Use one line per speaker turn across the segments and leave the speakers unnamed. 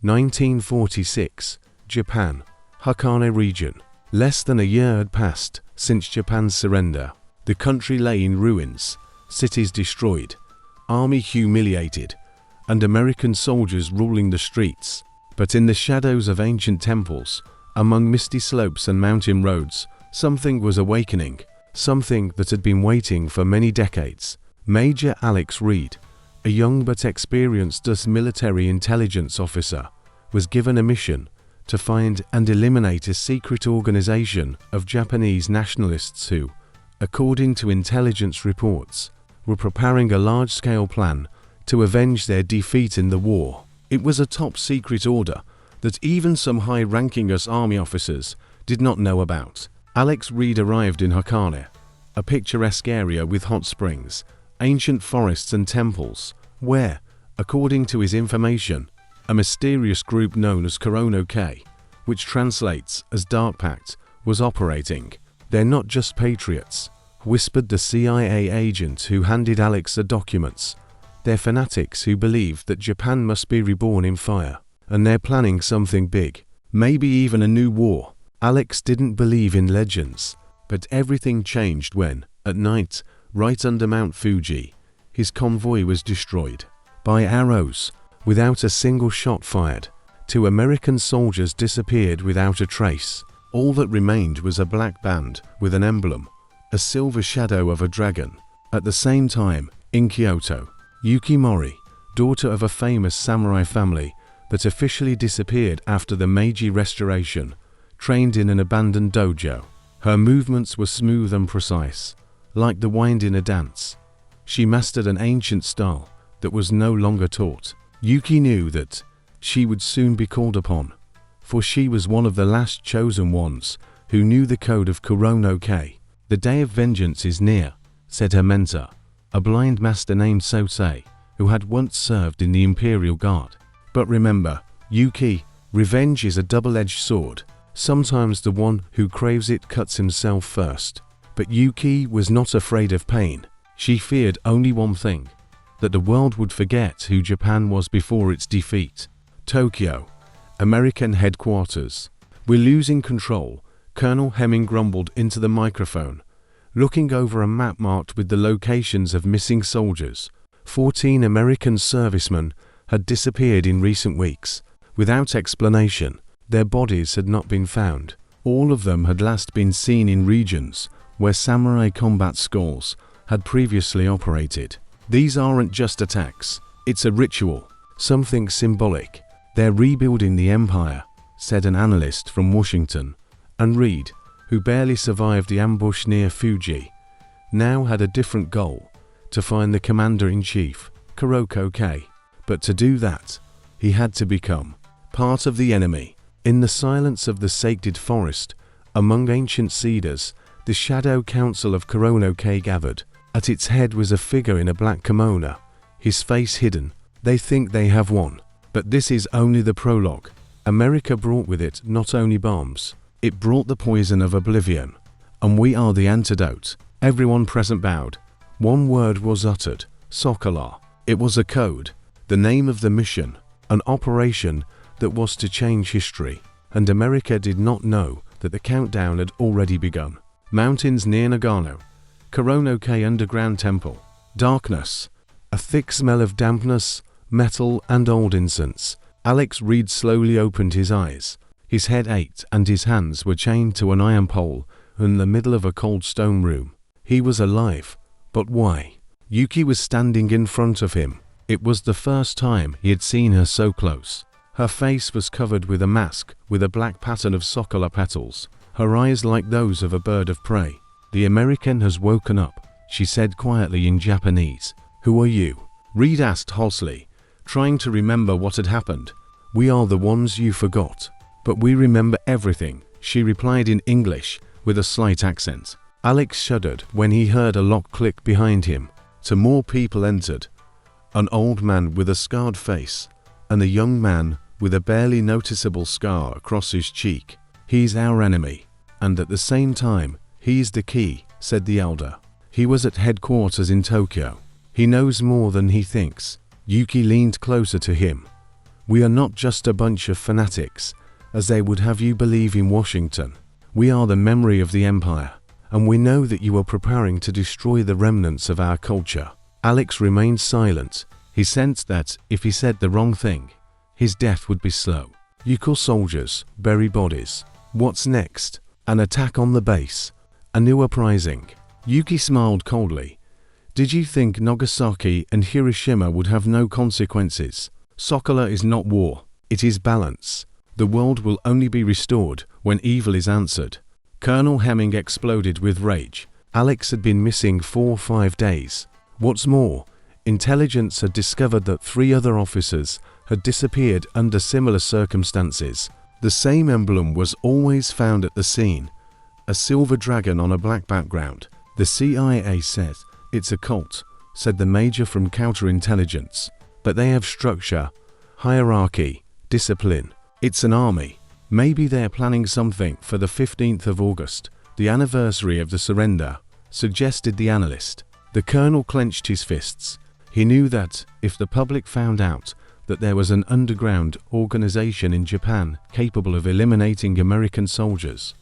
1946, Japan, Hakone region. Less than a year had passed since Japan's surrender. The country lay in ruins, cities destroyed, army humiliated, and American soldiers ruling the streets. But in the shadows of ancient temples, among misty slopes and mountain roads, something was awakening, something that had been waiting for many decades. Major Alex Reed, a young but experienced military intelligence officer, was given a mission to find and eliminate a secret organization of Japanese nationalists who, according to intelligence reports, were preparing a large-scale plan to avenge their defeat in the war. It was a top-secret order that even some high-ranking US Army officers did not know about. Alex Reed arrived in Hakone, a picturesque area with hot springs, ancient forests and temples, where, according to his information, a mysterious group known as Kuroko-Kei, which translates as Dark Pact, was operating. "They're not just patriots," whispered the CIA agent who handed Alex the documents. "They're fanatics who believe that Japan must be reborn in fire, and they're planning something big, maybe even a new war." Alex didn't believe in legends, but everything changed when, at night, right under Mount Fuji, his convoy was destroyed by arrows, without a single shot fired. 2 American soldiers disappeared without a trace. All that remained was a black band with an emblem, a silver shadow of a dragon. At the same time, in Kyoto, Yuki Mori, daughter of a famous samurai family that officially disappeared after the Meiji Restoration, trained in an abandoned dojo. Her movements were smooth and precise, like the wind in a dance. She mastered an ancient style that was no longer taught. Yuki knew that she would soon be called upon, for she was one of the last chosen ones who knew the code of Kuroko-Kei. "The day of vengeance is near," said her mentor, a blind master named Sosei, who had once served in the Imperial Guard. "But remember, Yuki, revenge is a double-edged sword. Sometimes the one who craves it cuts himself first." But Yuki was not afraid of pain. She feared only one thing: that the world would forget who Japan was before its defeat. Tokyo, American headquarters. "We're losing control," Colonel Hemming grumbled into the microphone, looking over a map marked with the locations of missing soldiers. 14 American servicemen had disappeared in recent weeks, without explanation. Their bodies had not been found. All of them had last been seen in regions where samurai combat schools had previously operated. "These aren't just attacks, it's a ritual, something symbolic. They're rebuilding the empire," said an analyst from Washington. And Reed, who barely survived the ambush near Fuji, now had a different goal: to find the commander-in-chief, Kuroko-Kei. But to do that, he had to become part of the enemy. In the silence of the sacred forest, among ancient cedars, the Shadow Council of Kuroko-Kei gathered. At its head was a figure in a black kimono, his face hidden. "They think they have won. But this is only the prologue." America brought with it not only bombs, it brought the poison of oblivion. "And we are the antidote." Everyone present bowed. One word was uttered: Sokola. It was a code, the name of the mission, an operation that was to change history. And America did not know that the countdown had already begun. Mountains near Nagano, Kuroko-Kei underground temple, darkness, a thick smell of dampness, metal and old incense. Alex Reed slowly opened his eyes. His head ached and his hands were chained to an iron pole in the middle of a cold stone room. He was alive, but why? Yuki was standing in front of him. It was the first time he had seen her so close. Her face was covered with a mask with a black pattern of sokola petals, her eyes like those of a bird of prey. "The American has woken up," she said quietly in Japanese. "Who are you?" Reed asked hoarsely, trying to remember what had happened. "We are the ones you forgot. But we remember everything," she replied in English with a slight accent. Alex shuddered when he heard a lock click behind him. Two more people entered: an old man with a scarred face, and a young man with a barely noticeable scar across his cheek. "He's our enemy, and at the same time, he's the key," said the elder. "He was at headquarters in Tokyo. He knows more than he thinks." Yuki leaned closer to him. We are not just a bunch of fanatics, as they would have you believe in Washington. We are the memory of the empire, and we know that you are preparing to destroy the remnants of our culture." Alex remained silent. He sensed that, if he said the wrong thing, his death would be slow. "You call soldiers, bury bodies. What's next? An attack on the base? A new uprising?" Yuki smiled coldly. "Did you think Nagasaki and Hiroshima would have no consequences? Sokola is not war, it is balance. The world will only be restored when evil is answered." Colonel Hemming exploded with rage. Alex had been missing 4 or 5 days. What's more, intelligence had discovered that 3 other officers had disappeared under similar circumstances. The same emblem was always found at the scene, a silver dragon on a black background. "The CIA says it's a cult," said the major from counterintelligence. "But they have structure, hierarchy, discipline. It's an army. Maybe they're planning something for the 15th of August, the anniversary of the surrender," suggested the analyst. The colonel clenched his fists. He knew that, if the public found out that there was an underground organization in Japan capable of eliminating American soldiers,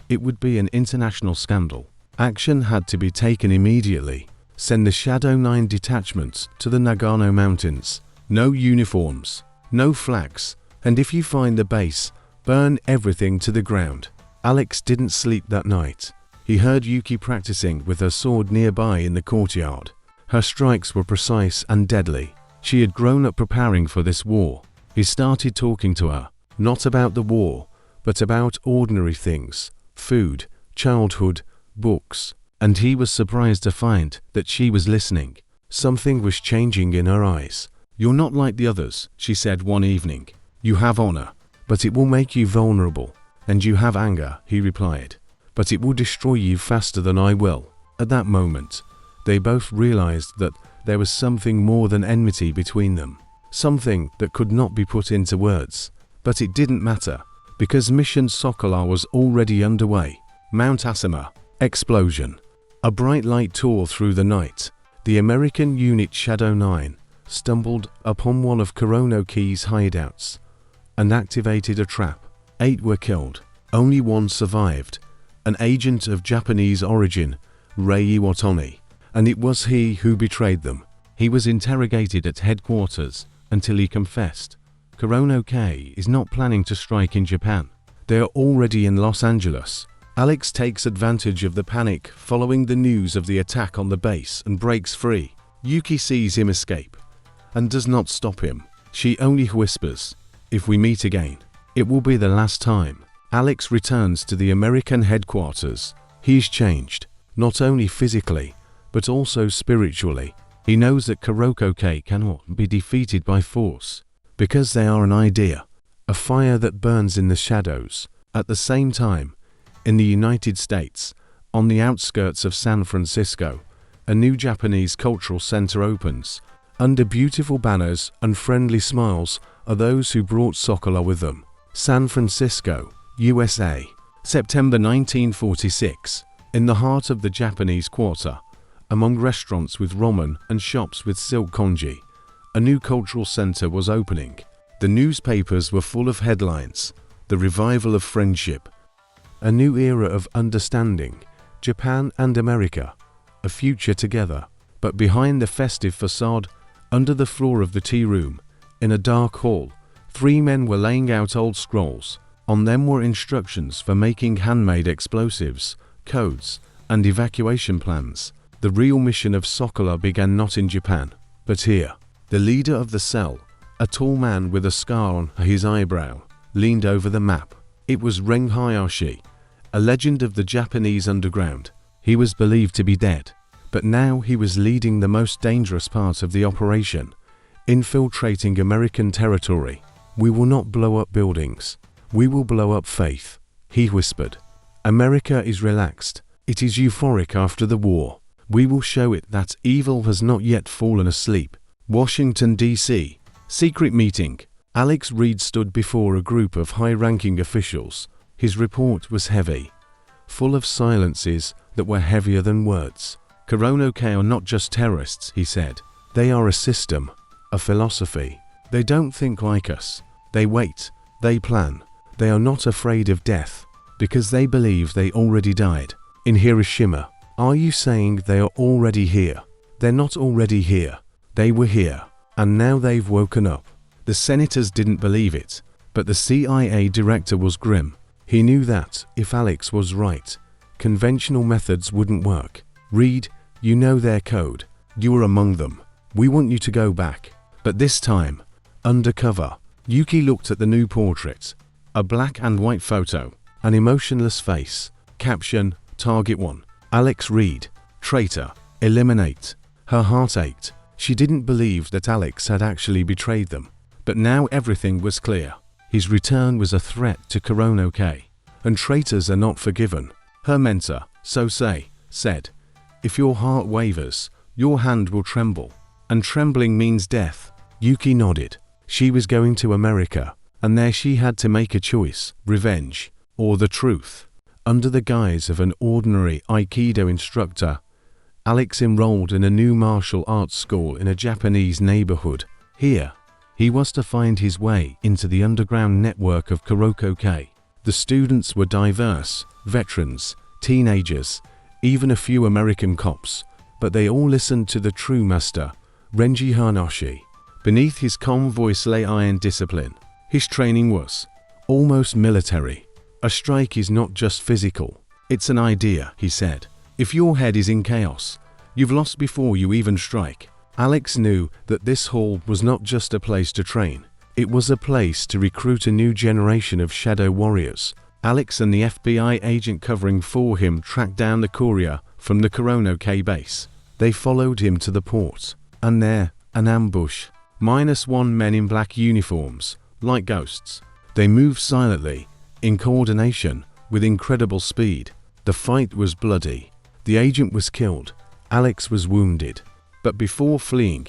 it would be an international scandal. Action had to be taken immediately. Send the Shadow 9 detachments to the Nagano Mountains. No uniforms, no flags, and if you find the base, burn everything to the ground. Alex didn't sleep that night. He heard Yuki practicing with her sword nearby in the courtyard. Her strikes were precise and deadly. She had grown up preparing for this war. He started talking to her, not about the war, but about ordinary things: food, childhood, books, and he was surprised to find that she was listening. Something was changing in her eyes. "You're not like the others," she said one evening. "You have honor, but it will make you vulnerable. And you have anger," he replied, "but it will destroy you faster than I will." At that moment, they both realized that there was something more than enmity between them, something that could not be put into words. But it didn't matter, because Mission Sokola was already underway. Mount Asama. Explosion. A bright light tore through the night. The American unit Shadow 9 stumbled upon one of Kuroko-Kei's hideouts and activated a trap. 8 were killed. Only 1 survived, an agent of Japanese origin, Rei Iwatani, and it was he who betrayed them. He was interrogated at headquarters until he confessed. Kuroko-Kei is not planning to strike in Japan. They are already in Los Angeles. Alex takes advantage of the panic following the news of the attack on the base and breaks free. Yuki sees him escape and does not stop him. She only whispers, "If we meet again, it will be the last time." Alex returns to the American headquarters. He's changed, not only physically, but also spiritually. He knows that Kuroko-Kei cannot be defeated by force, because they are an idea, a fire that burns in the shadows. At the same time, in the United States, on the outskirts of San Francisco, a new Japanese cultural center opens. Under beautiful banners and friendly smiles are those who brought Sokola with them. San Francisco, USA, September 1946. In the heart of the Japanese Quarter, among restaurants with ramen and shops with silk congee, a new cultural center was opening. The newspapers were full of headlines: the revival of friendship, a new era of understanding, Japan and America, a future together. But behind the festive facade, under the floor of the tea room, in a dark hall, 3 men were laying out old scrolls. On them were instructions for making handmade explosives, codes, and evacuation plans. The real mission of Sokola began not in Japan, but here. The leader of the cell, a tall man with a scar on his eyebrow, leaned over the map. It was Ren Hayashi, a legend of the Japanese underground. He was believed to be dead, but now he was leading the most dangerous part of the operation, infiltrating American territory. "We will not blow up buildings. We will blow up faith," he whispered. "America is relaxed. It is euphoric after the war. We will show it that evil has not yet fallen asleep." Washington, D.C. Secret meeting. Alex Reed stood before a group of high-ranking officials. His report was heavy, full of silences that were heavier than words. Kuroko-Kei are not just terrorists, he said. They are a system, a philosophy, They don't think like us. They wait. They plan. They are not afraid of death because they believe they already died. In Hiroshima, are you saying they are already here? They're not already here. They were here, and now they've woken up. The senators didn't believe it, but the CIA director was grim. He knew that, if Alex was right, conventional methods wouldn't work. Reed, you know their code. You were among them. We want you to go back. But this time, undercover. Yuki looked at the new portrait. A black and white photo. An emotionless face. Caption, Target 1. Alex Reed. Traitor. Eliminate. Her heart ached. She didn't believe that Alex had actually betrayed them. But now everything was clear. His return was a threat to Kuroko-Kei. And traitors are not forgiven. Her mentor, Sosei, said, "If your heart wavers, your hand will tremble. And trembling means death." Yuki nodded. She was going to America, and there she had to make a choice, revenge, or the truth. Under the guise of an ordinary Aikido instructor, Alex enrolled in a new martial arts school in a Japanese neighborhood. Here, he was to find his way into the underground network of Kuroko-Kei. The students were diverse, veterans, teenagers, even a few American cops, but they all listened to the true master, Renji Hanashi. Beneath his calm voice lay iron discipline. His training was almost military. A strike is not just physical, it's an idea, he said. If your head is in chaos, you've lost before you even strike. Alex knew that this hall was not just a place to train. It was a place to recruit a new generation of shadow warriors. Alex and the FBI agent covering for him tracked down the courier from the Kuroko-Kei base. They followed him to the port, and there, an ambush. -1 men in black uniforms, like ghosts. They moved silently, in coordination, with incredible speed. The fight was bloody. The agent was killed. Alex was wounded. But before fleeing,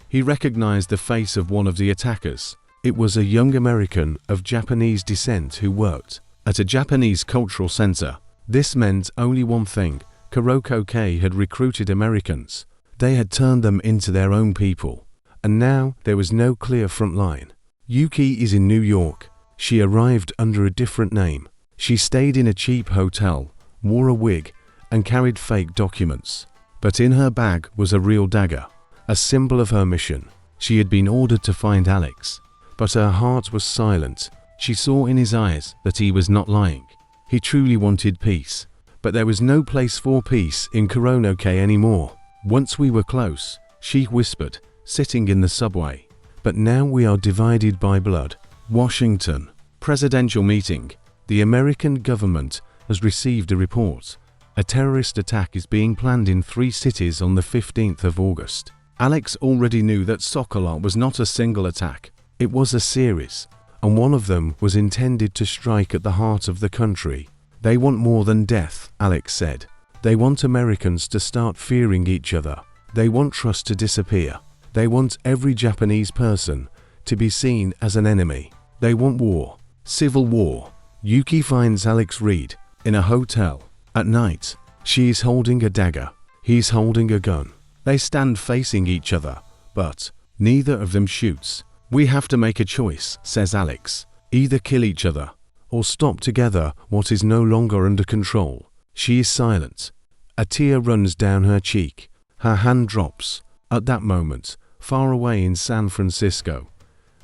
he recognized the face of one of the attackers. It was a young American of Japanese descent who worked at a Japanese cultural center. This meant only one thing: Kuroko-Kei had recruited Americans. They had turned them into their own people. And now there was no clear front line. Yuki is in New York. She arrived under a different name. She stayed in a cheap hotel, wore a wig, and carried fake documents. But in her bag was a real dagger, a symbol of her mission. She had been ordered to find Alex, but her heart was silent. She saw in his eyes that he was not lying. He truly wanted peace, but there was no place for peace in Kuroko-Kei anymore. Once we were close, she whispered, sitting in the subway. But now we are divided by blood. Washington. Presidential meeting. The American government has received a report. A terrorist attack is being planned in 3 cities on the 15th of August. Alex already knew that Sokolov was not a single attack. It was a series, and one of them was intended to strike at the heart of the country. They want more than death, Alex said. They want Americans to start fearing each other. They want trust to disappear. They want every Japanese person to be seen as an enemy. They want war. Civil war. Yuki finds Alex Reed in a hotel. At night, she is holding a dagger. He's holding a gun. They stand facing each other, but neither of them shoots. "We have to make a choice," says Alex. "Either kill each other, or stop together what is no longer under control." She is silent. A tear runs down her cheek. Her hand drops. At that moment, far away in San Francisco,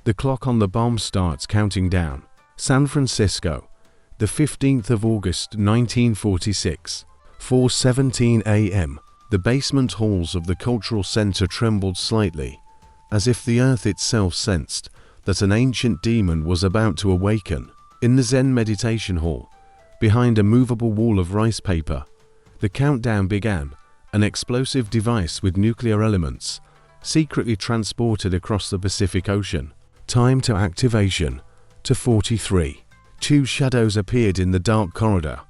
the clock on the bomb starts counting down. San Francisco, the 15th of August 1946, 4:17 a.m. The basement halls of the cultural center trembled slightly, as if the earth itself sensed that an ancient demon was about to awaken. In the Zen meditation hall, behind a movable wall of rice paper, the countdown began, an explosive device with nuclear elements, secretly transported across the Pacific Ocean. Time to activation, to 43. 2 shadows appeared in the dark corridor.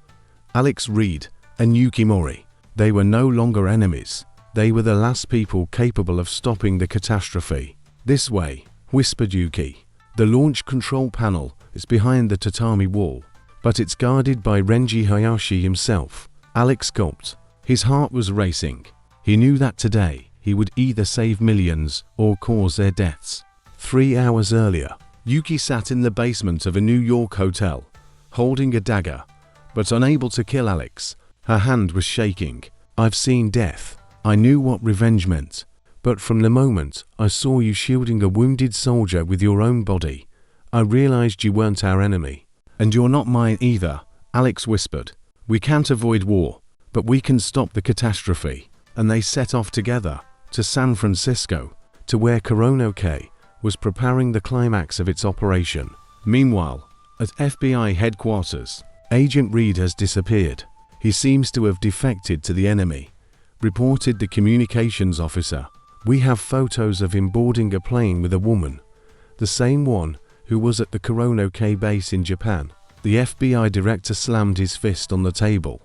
Alex Reed and Yuki Mori. They were no longer enemies. They were the last people capable of stopping the catastrophe. "This way," whispered Yuki. "The launch control panel is behind the tatami wall, but it's guarded by Renji Hayashi himself." Alex gulped. His heart was racing. He knew that today he would either save millions or cause their deaths. 3 hours earlier, Yuki sat in the basement of a New York hotel, holding a dagger, but unable to kill Alex. Her hand was shaking. I've seen death. I knew what revenge meant. But from the moment I saw you shielding a wounded soldier with your own body, I realized you weren't our enemy. And you're not mine either, Alex whispered. We can't avoid war, but we can stop the catastrophe. And they set off together to San Francisco, to where Kuroko-Kei was preparing the climax of its operation. Meanwhile, at FBI headquarters, Agent Reed has disappeared. He seems to have defected to the enemy, reported the communications officer. We have photos of him boarding a plane with a woman, the same one who was at the Kuroko-Kei base in Japan. The FBI director slammed his fist on the table.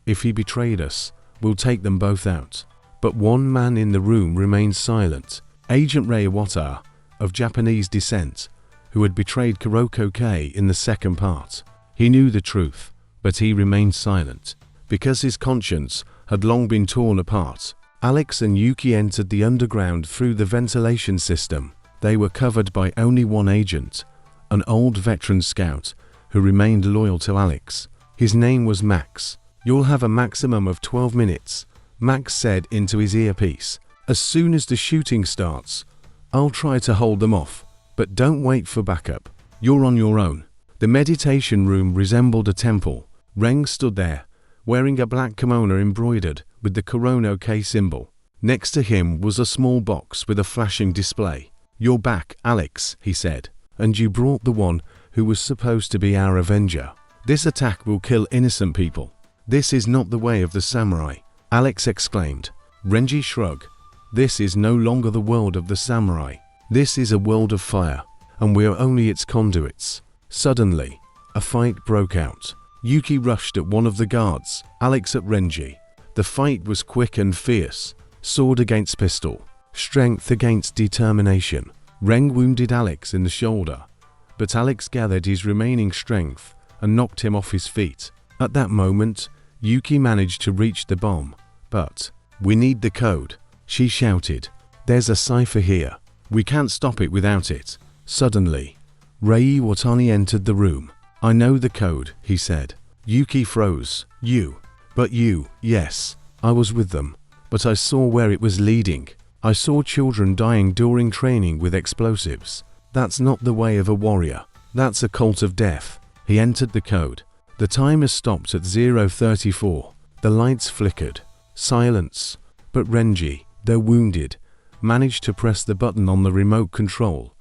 If he betrayed us, we'll take them both out. But one man in the room remained silent. Agent Ray Iwata, of Japanese descent, who had betrayed Kuroko-Kei in the second part. He knew the truth, but he remained silent, because his conscience had long been torn apart. Alex and Yuki entered the underground through the ventilation system. They were covered by only one agent, an old veteran scout who remained loyal to Alex. His name was Max. You'll have a maximum of 12 minutes, Max said into his earpiece. As soon as the shooting starts, I'll try to hold them off, but don't wait for backup. You're on your own. The meditation room resembled a temple. Reng stood there, wearing a black kimono embroidered with the Kuroko-Kei symbol. Next to him was a small box with a flashing display. You're back, Alex, he said, and you brought the one who was supposed to be our avenger. This attack will kill innocent people. This is not the way of the samurai, Alex exclaimed. Renji shrugged. This is no longer the world of the samurai. This is a world of fire, and we are only its conduits. Suddenly, a fight broke out. Yuki rushed at one of the guards, Alex at Renji. The fight was quick and fierce, sword against pistol, strength against determination. Reng wounded Alex in the shoulder, but Alex gathered his remaining strength and knocked him off his feet. At that moment, Yuki managed to reach the bomb. But, we need the code, she shouted. There's a cipher here. We can't stop it without it. Suddenly, Rei Watani entered the room. I know the code, he said. Yuki froze. You. But you, yes. I was with them. But I saw where it was leading. I saw children dying during training with explosives. That's not the way of a warrior. That's a cult of death. He entered the code. The timer stopped at 0:34. The lights flickered. Silence. But Renji, though wounded, managed to press the button on the remote control,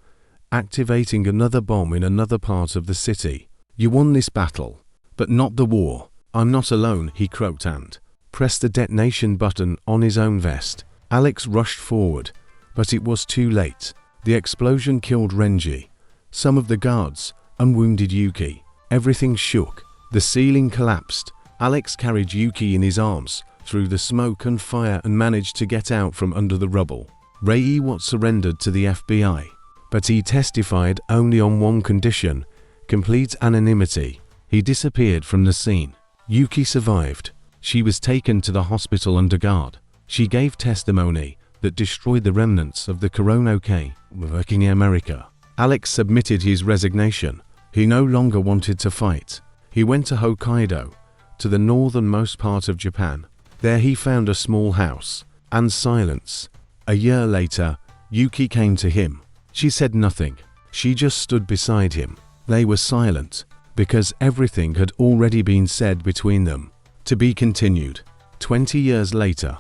activating another bomb in another part of the city. You won this battle, but not the war. I'm not alone, he croaked and pressed the detonation button on his own vest. Alex rushed forward, but it was too late. The explosion killed Renji, some of the guards, and wounded Yuki. Everything shook. The ceiling collapsed. Alex carried Yuki in his arms through the smoke and fire and managed to get out from under the rubble. Rei Watt surrendered to the FBI, but he testified only on one condition: complete anonymity. He disappeared from the scene. Yuki survived. She was taken to the hospital under guard. She gave testimony that destroyed the remnants of the Kuroko-Kei working in America. Alex submitted his resignation. He no longer wanted to fight. He went to Hokkaido, to the northernmost part of Japan. There he found a small house and silence. A year later, Yuki came to him. She said nothing. She just stood beside him. They were silent, because everything had already been said between them. To be continued. 20 years later,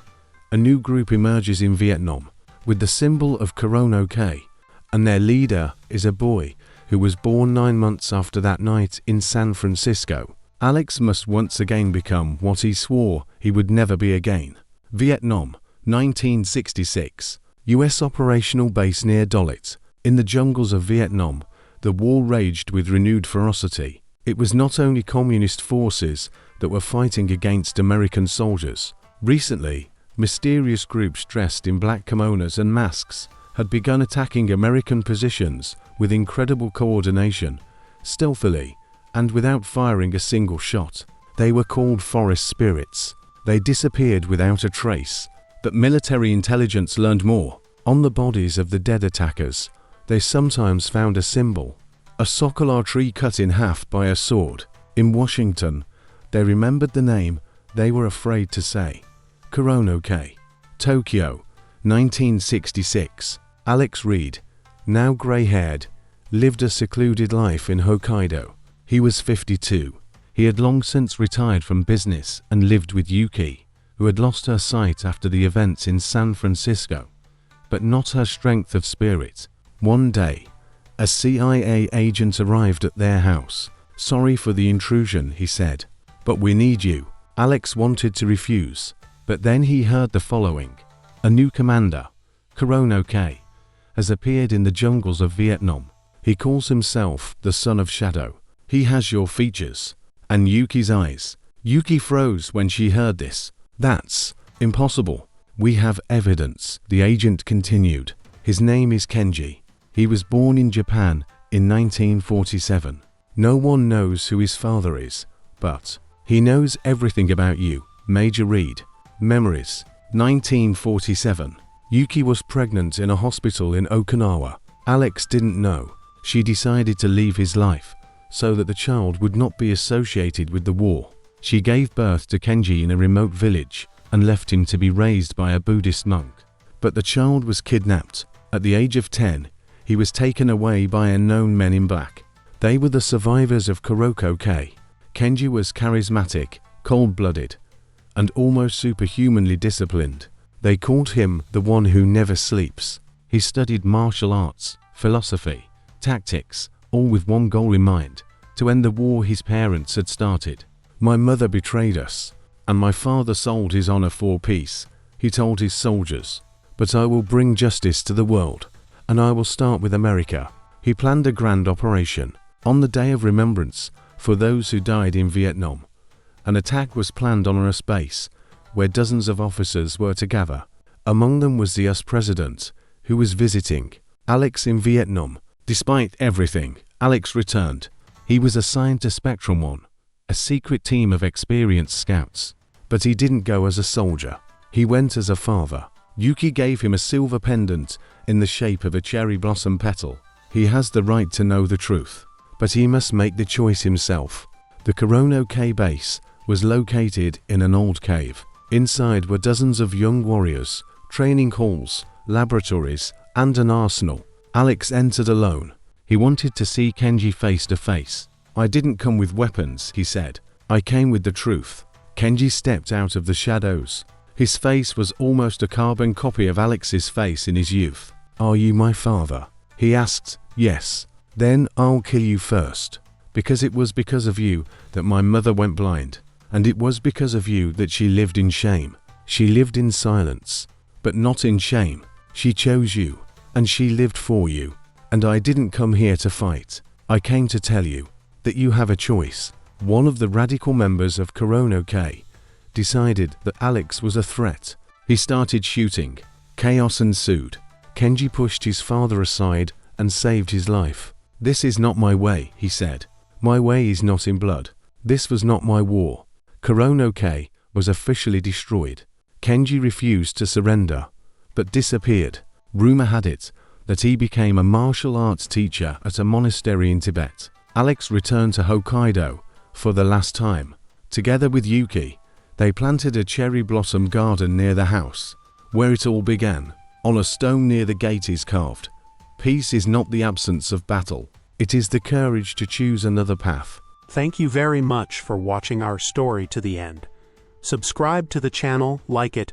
a new group emerges in Vietnam, with the symbol of Kuroko-Kei, and their leader is a boy who was born 9 months after that night in San Francisco. Alex must once again become what he swore he would never be again. Vietnam, 1966. US operational base near Dolit. In the jungles of Vietnam, the war raged with renewed ferocity. It was not only communist forces that were fighting against American soldiers. Recently, mysterious groups dressed in black kimonos and masks had begun attacking American positions with incredible coordination, stealthily, and without firing a single shot. They were called forest spirits. They disappeared without a trace. But military intelligence learned more. On the bodies of the dead attackers, They sometimes found a symbol, a sokolar tree cut in half by a sword. In Washington, they remembered the name they were afraid to say. Kuroko-Kei. Tokyo, 1966. Alex Reed, now grey-haired, lived a secluded life in Hokkaido. He was 52. He had long since retired from business and lived with Yuki, who had lost her sight after the events in San Francisco, but not her strength of spirit. One day, a CIA agent arrived at their house. "Sorry for the intrusion," he said, "but we need you." Alex wanted to refuse, but then he heard the following. A new commander, Kuroko-Kei, has appeared in the jungles of Vietnam. He calls himself the Son of Shadow. He has your features. And Yuki's eyes. Yuki froze when she heard this. "That's impossible. We have evidence," the agent continued. "His name is Kenji. He was born in Japan in 1947. No one knows who his father is, but he knows everything about you." Major Reed. Memories. 1947. Yuki was pregnant in a hospital in Okinawa. Alex didn't know. She decided to leave his life so that the child would not be associated with the war. She gave birth to Kenji in a remote village and left him to be raised by a Buddhist monk. But the child was kidnapped. At the age of 10, he was taken away by unknown men in black. They were the survivors of Kuroko-Kei. Kenji was charismatic, cold-blooded, and almost superhumanly disciplined. They called him the one who never sleeps. He studied martial arts, philosophy, tactics, all with one goal in mind: to end the war his parents had started. "My mother betrayed us, and my father sold his honor for peace," he told his soldiers. "But I will bring justice to the world, and I will start with America." He planned a grand operation. On the Day of Remembrance for those who died in Vietnam, an attack was planned on a base where dozens of officers were to gather. Among them was the US President, who was visiting Alex in Vietnam. Despite everything, Alex returned. He was assigned to Spectrum 1, a secret team of experienced scouts. But he didn't go as a soldier. He went as a father. Yuki gave him a silver pendant in the shape of a cherry blossom petal. He has the right to know the truth, but he must make the choice himself. The Kuroko-Kei base was located in an old cave. Inside were dozens of young warriors, training halls, laboratories, and an arsenal. Alex entered alone. He wanted to see Kenji face to face. "I didn't come with weapons," he said. "I came with the truth." Kenji stepped out of the shadows. His face was almost a carbon copy of Alex's face in his youth. "Are you my father?" he asked. "Yes." "Then I'll kill you first. Because it was because of you that my mother went blind. And it was because of you that she lived in shame. She lived in silence, but not in shame. She chose you, and she lived for you. And I didn't come here to fight. I came to tell you that you have a choice." One of the radical members of Kuroko-Kei decided that Alex was a threat. He started shooting. Chaos ensued. Kenji pushed his father aside and saved his life. "This is not my way," he said. "My way is not in blood. This was not my war." Kuroko-Kei was officially destroyed. Kenji refused to surrender, but disappeared. Rumor had it that he became a martial arts teacher at a monastery in Tibet. Alex returned to Hokkaido for the last time. Together with Yuki, they planted a cherry blossom garden near the house, where it all began. On a stone near the gate is carved, "Peace is not the absence of battle. It is the courage to choose another path."
Thank you very much for watching our story to the end. Subscribe to the channel, like it,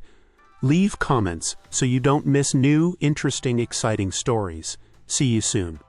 leave comments so you don't miss new, interesting, exciting stories. See you soon.